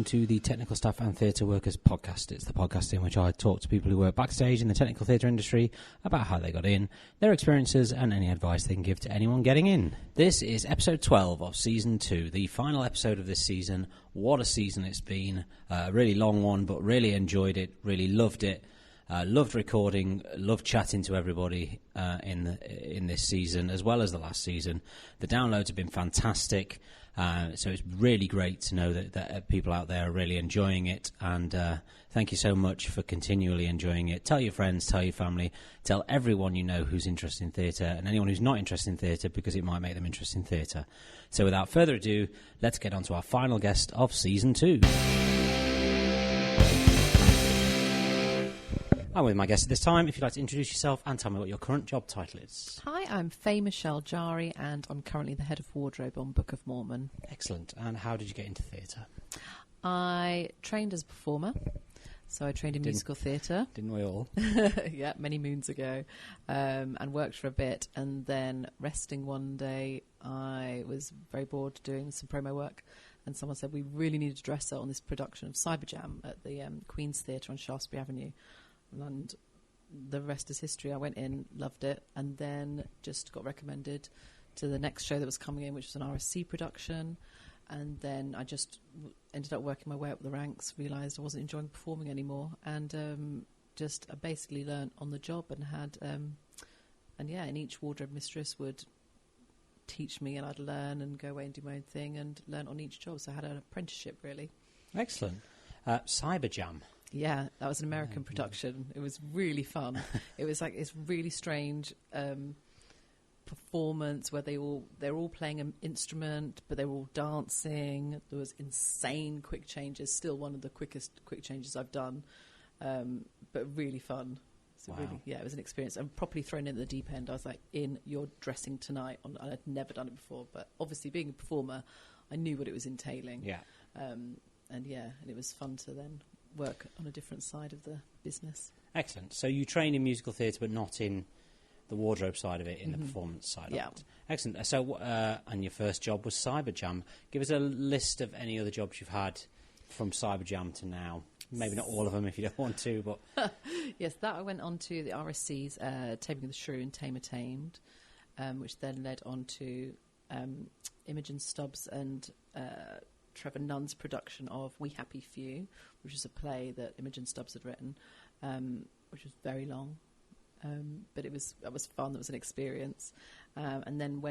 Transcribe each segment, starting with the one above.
to the Technical Staff and Theatre Workers podcast. It's the podcast in which I talk to people who work backstage in the technical theatre industry about how they got in, their experiences, and any advice they can give to anyone getting in. This is episode 12 of season 2, the final episode of this season. What a season it's been. A really long one, but really enjoyed it, really loved it. Loved recording, loved chatting to everybody in this season, as well as the last season. The downloads have been fantastic, so it's really great to know that people out there are really enjoying it, and thank you so much for continually enjoying it. Tell your friends, tell your family, tell everyone you know who's interested in theatre, and anyone who's not interested in theatre, because it might make them interested in theatre. So without further ado, let's get on to our final guest of Season 2. I'm with my guest at this time. If you'd like to introduce yourself and tell me what your current job title is. Hi, I'm Faye Michel Jary, and I'm currently the head of wardrobe on Book of Mormon. Excellent. And how did you get into theatre? I trained as a performer, so I trained in musical theatre. Didn't we all? Yeah, many moons ago, and worked for a bit, and then resting one day, I was very bored doing some promo work, and someone said we really needed a dresser on this production of Cyberjam at the Queen's Theatre on Shaftesbury Avenue. And the rest is history. I went in, loved it, and then just got recommended to the next show that was coming in, which was an RSC production. And then I just ended up working my way up the ranks, realised I wasn't enjoying performing anymore, and I basically learnt on the job and had, and each wardrobe mistress would teach me, and I'd learn and go away and do my own thing and learn on each job. So I had an apprenticeship, really. Excellent. Cyberjam. Yeah, that was an American production. It was really fun. It was like this really strange performance where they're all playing an instrument, but they were all dancing. There was insane quick changes. Still one of the quickest quick changes I've done, but really fun. So wow. Really, yeah, it was an experience. I'm properly thrown in at the deep end. I was like, you're dressing tonight. I'd never done it before, but obviously being a performer, I knew what it was entailing. Yeah. And it was fun to then work on a different side of the business. Excellent. So you trained in musical theatre, but not in the wardrobe side of it, in the performance side of it. Excellent. So, and your first job was Cyberjam. Give us a list of any other jobs you've had from Cyberjam to now. Maybe not all of them if you don't want to, but... Yes, that I went on to the RSC's Taming of the Shrew and Tamer Tamed, which then led on to Imogen Stubbs and... Trevor Nunn's production of We Happy Few, which is a play that Imogen Stubbs had written, which was very long, but that was fun. That was an experience, and then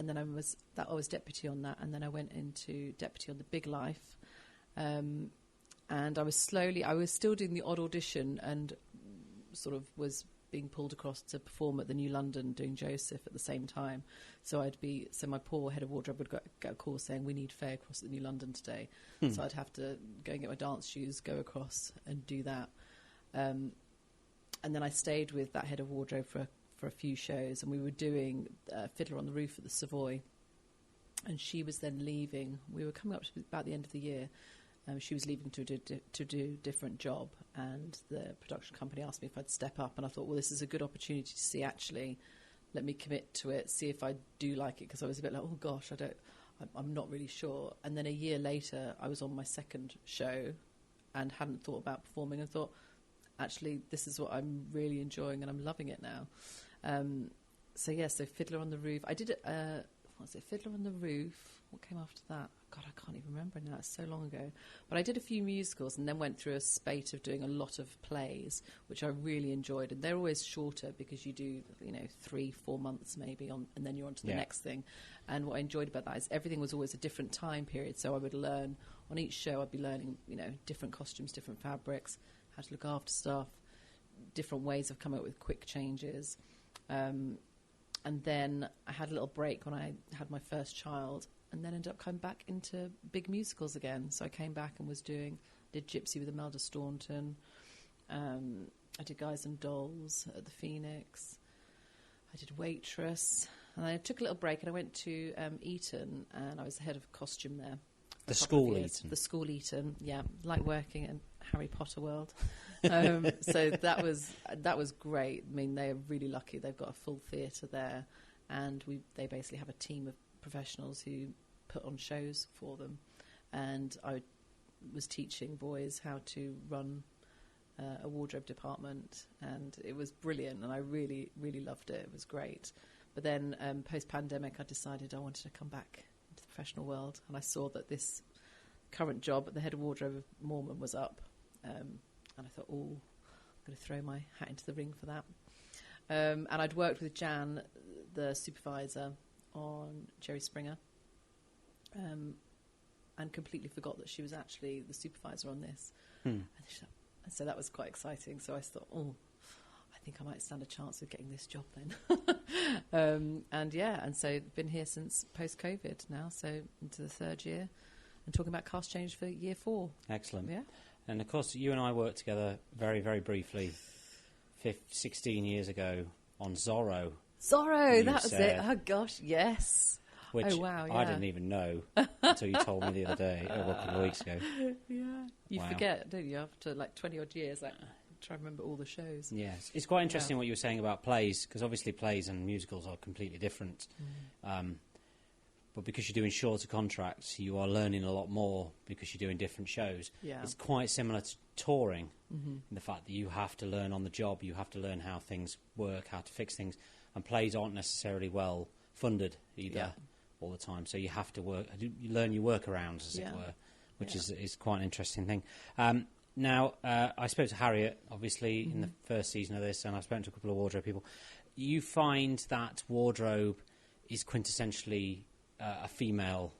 I was deputy on that, and then I went into deputy on The Big Life, and I was still doing the odd audition, and sort of was being pulled across to perform at the New London doing Joseph at the same time. So my poor head of wardrobe would get a call saying, we need Faye across at the New London today. So I'd have to go and get my dance shoes, go across and do that. And then I stayed with that head of wardrobe for a few shows, and we were doing Fiddler on the Roof at the Savoy. And she was then leaving. We were coming up to about the end of the year. She was leaving to do a different job, and the production company asked me if I'd step up, and I thought, well, this is a good opportunity to see, actually, let me commit to it, see if I do like it, because I was a bit like, oh gosh, I'm not really sure. And then a year later, I was on my second show and hadn't thought about performing, and thought, actually, this is what I'm really enjoying, and I'm loving it now. So Fiddler on the Roof. I did it, Fiddler on the Roof. What came after that? God, I can't even remember now. It's so long ago. But I did a few musicals and then went through a spate of doing a lot of plays, which I really enjoyed. And they're always shorter because you do, 3-4 months maybe, and then you're on to the next thing. And what I enjoyed about that is everything was always a different time period. So I would learn, on each show I'd be learning, different costumes, different fabrics, how to look after stuff, different ways of coming up with quick changes. And then I had a little break when I had my first child, and then ended up coming back into big musicals again. So I came back and did Gypsy with Imelda Staunton. I did Guys and Dolls at the Phoenix. I did Waitress. And I took a little break, and I went to Eton, and I was the head of costume there. The school Eton? The school Eton, yeah. Like working in Harry Potter world. So that was great. I mean, they're really lucky. They've got a full theatre there, and they basically have a team of professionals who put on shows for them. And was teaching boys how to run a wardrobe department, and it was brilliant, and I really, really loved it. It was great. But then post-pandemic, I decided I wanted to come back into the professional world, and I saw that this current job at the head of wardrobe of Mormon was up, and I thought, I'm going to throw my hat into the ring for that. And I'd worked with Jan, the supervisor, on Jerry Springer, and completely forgot that she was actually the supervisor on this. And so that was quite exciting. So I thought, I think I might stand a chance of getting this job then. And so been here since post-COVID now, so into the third year, and talking about cast change for year 4. Excellent. Yeah. And of course, you and I worked together very, very briefly 16 years ago on Zorro. Zorro, that was it. Oh, gosh, yes. Which wow, yeah. I didn't even know until you told me the other day, a couple of weeks ago. Yeah. You Wow. forget, don't you, after 20-odd years, try to remember all the shows. Yes. It's quite interesting what you were saying about plays, because obviously plays and musicals are completely different. But because you're doing shorter contracts, you are learning a lot more because you're doing different shows. Yeah. It's quite similar to touring, in the fact that you have to learn on the job, you have to learn how things work, how to fix things, and plays aren't necessarily well funded either all the time. So you have to you learn your workarounds, as it were, which is quite an interesting thing. Now, I spoke to Harriet, obviously, in the first season of this, and I've spoken to a couple of wardrobe people. You find that wardrobe is quintessentially a female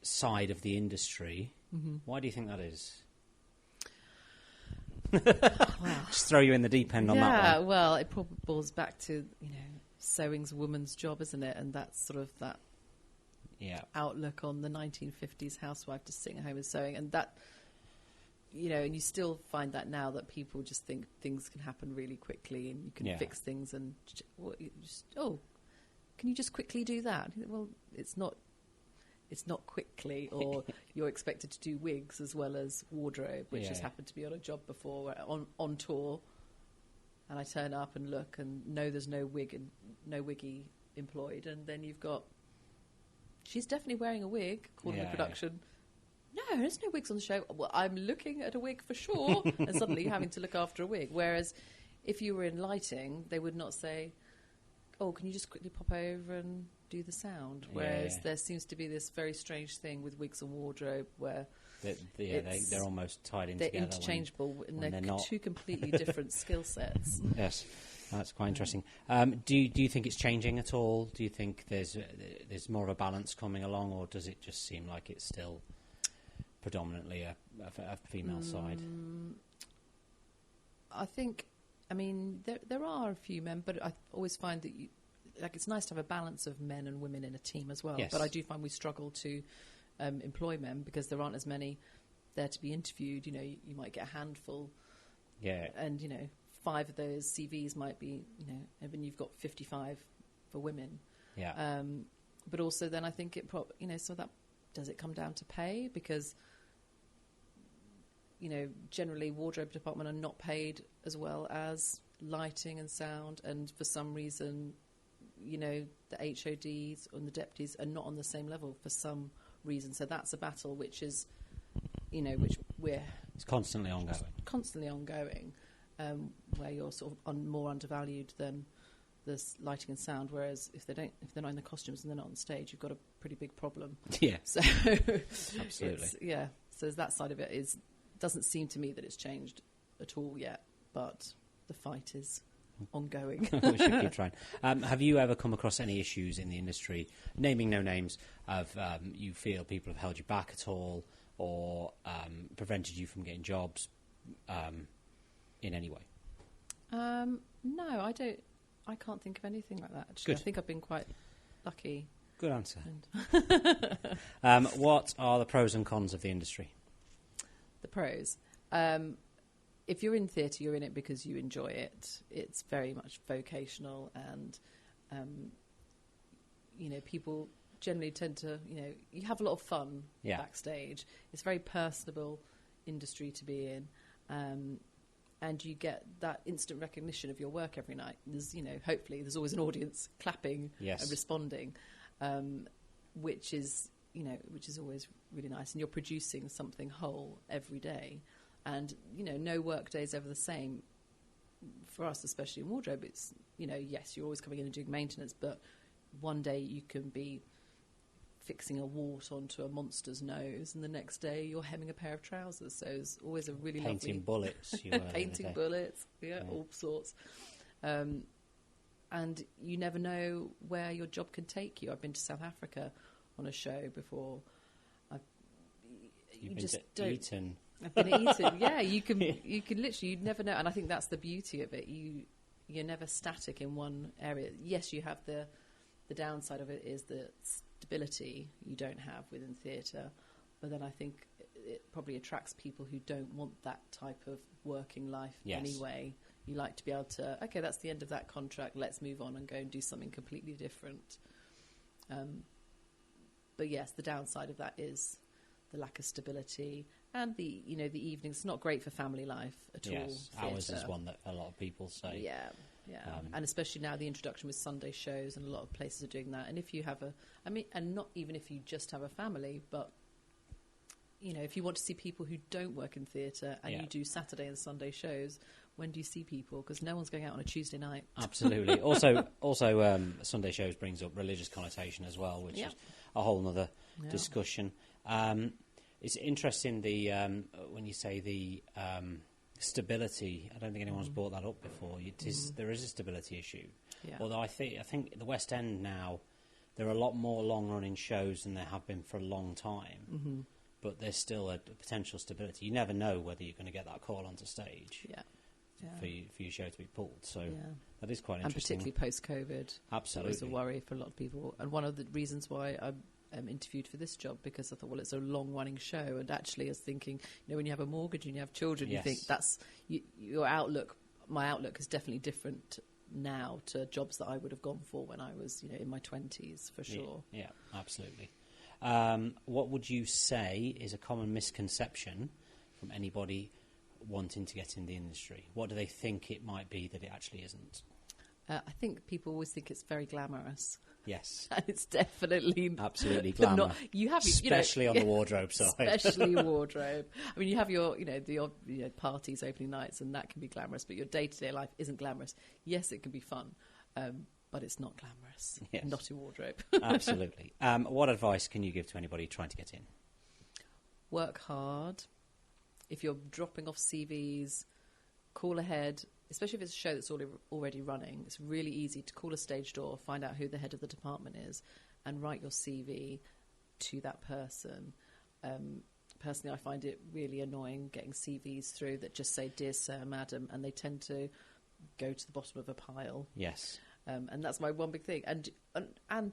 side of the industry. Why do you think that is? Just throw you in the deep end on that one. Yeah, well, it probably boils back to, sewing's a woman's job, isn't it? And that's sort of that outlook on the 1950s housewife just sitting at home and sewing. And that, and you still find that now, that people just think things can happen really quickly and you can fix things and, can you just quickly do that? Well, it's not quickly, or you're expected to do wigs as well as wardrobe, which has happened to be on a job before, where on tour, and I turn up and look and know there's no wig and no wiggy employed, and then you've got, she's definitely wearing a wig, calling the production. No, there's no wigs on the show. Well, I'm looking at a wig for sure, and suddenly you're having to look after a wig. Whereas if you were in lighting, they would not say, can you just quickly pop over and do the sound? Whereas there seems to be this very strange thing with wigs and wardrobe where they're almost tied in they're together. They're interchangeable, and they're not. Two completely different skill sets. Yes, that's quite interesting. Do you think it's changing at all? Do you think there's more of a balance coming along, or does it just seem like it's still predominantly a female side? I think, there are a few men, but I always find that it's nice to have a balance of men and women in a team as well. Yes. But I do find we struggle to employ men because there aren't as many there to be interviewed. You might get a handful. Yeah. And, 5 of those CVs might be, and then you've got 55 for women. Yeah. But also then I think so that, does it come down to pay? Because, generally wardrobe department are not paid as well as lighting and sound, and for some reason, the HODs and the deputies are not on the same level for some reason. So that's a battle which is, it's constantly ongoing. Constantly ongoing, where you're sort of more undervalued than this lighting and sound. Whereas if they're not in the costumes and they're not on stage, you've got a pretty big problem. Yeah. So absolutely. So that side of it doesn't seem to me that it's changed at all yet, but the fight is ongoing. We should keep trying. Have you ever come across any issues in the industry, naming no names, of you feel people have held you back at all, or prevented you from getting jobs in any way? No, I don't. I can't think of anything like that. Actually. Good. I think I've been quite lucky. Good answer. What are the pros and cons of the industry? The pros. If you're in theatre, you're in it because you enjoy it. It's very much vocational, and people generally tend to, you have a lot of fun backstage. It's a very personable industry to be in, and you get that instant recognition of your work every night. There's, hopefully there's always an audience clapping and responding, which is which is always really nice. And you're producing something whole every day. And, no work day is ever the same. For us, especially in wardrobe, it's, yes, you're always coming in and doing maintenance, but one day you can be fixing a wart onto a monster's nose, and the next day you're hemming a pair of trousers. So it's always a really painting lovely... bullets. Painting bullets, all sorts. And you never know where your job can take you. I've been to South Africa on a show before. You've been to Eton. I've been eaten. Yeah, you can literally, you never know. And I think that's the beauty of it. You're never static in one area. Yes, you have the downside of it is the stability you don't have within theatre. But then I think it probably attracts people who don't want that type of working life anyway. You like to be able to, okay, that's the end of that contract. Let's move on and go and do something completely different. But yes, the downside of that is the lack of stability. And the evenings, it's not great for family life at all. Yes, hours is one that a lot of people say. Yeah. And especially now the introduction with Sunday shows, and a lot of places are doing that. And if you have and not even if you just have a family, but, if you want to see people who don't work in theatre and you do Saturday and Sunday shows, when do you see people? Because no one's going out on a Tuesday night. Absolutely. Also, Sunday shows brings up religious connotation as well, which is a whole other discussion. It's interesting when you say the stability. I don't think anyone's brought that up before. There is a stability issue. Yeah. Although I think the West End now, there are a lot more long-running shows than there have been for a long time. But there's still a potential stability. You never know whether you're going to get that call onto stage for your show to be pulled. So that is quite interesting. And particularly post-COVID. Absolutely. That was a worry for a lot of people. And one of the reasons why I interviewed for this job, because I thought, well, it's a long-running show. And actually I was thinking, when you have a mortgage and you have children, you think that's your outlook. My outlook is definitely different now to jobs that I would have gone for when I was, in my 20s, for sure. Yeah, absolutely. What would you say is a common misconception from anybody wanting to get in the industry? What do they think it might be that it actually isn't? I think people always think it's very glamorous. Yes. And it's definitely... Absolutely glamorous. Especially on the wardrobe side. Especially wardrobe. I mean, you have your, the odd parties, opening nights, and that can be glamorous, but your day-to-day life isn't glamorous. Yes, it can be fun, but it's not glamorous. Yes. Not in wardrobe. Absolutely. What advice can you give to anybody trying to get in? Work hard. If you're dropping off CVs, call ahead. Especially if it's a show that's already running, it's really easy to call a stage door, find out who the head of the department is, and write your CV to that person. Personally, I find it really annoying getting CVs through that just say, "Dear Sir, Madam," and they tend to go to the bottom of a pile. Yes. And that's my one big thing. And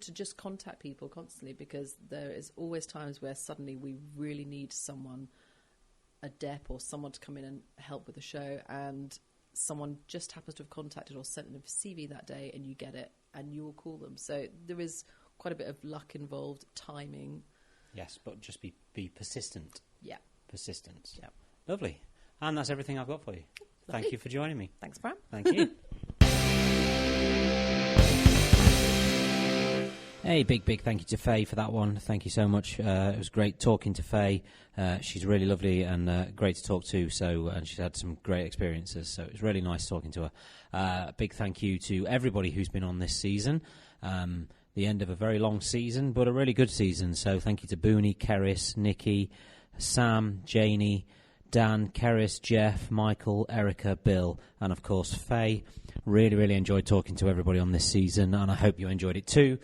to just contact people constantly, because there is always times where suddenly we really need someone, a dep or someone to come in and help with the show, and someone just happens to have contacted or sent them a CV that day, and you get it, and you will call them. So there is quite a bit of luck involved, timing. Yes, but just be persistent. Yeah. Persistence. Yeah. Lovely. And that's everything I've got for you. Lovely. Thank you for joining me. Thanks, Bram. Thank you. Hey, big thank you to Faye for that one. Thank you so much. It was great talking to Faye. She's really lovely and great to talk to. And she's had some great experiences. So it was really nice talking to her. Big thank you to everybody who's been on this season. The end of a very long season, but a really good season. So thank you to Booney, Keris, Nikki, Sam, Janie, Dan, Keris, Jeff, Michael, Erica, Bill, and of course Faye. Really enjoyed talking to everybody on this season, and I hope you enjoyed it too.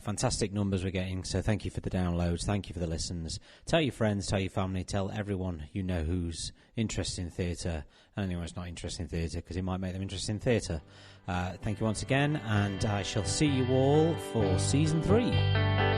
Fantastic numbers we're getting, so thank you for the downloads, thank you for the listens. Tell your friends, tell your family, tell everyone you know who's interested in theatre, and anyone who's not interested in theatre, because it might make them interested in theatre. Thank you once again, and I shall see you all for Season 3.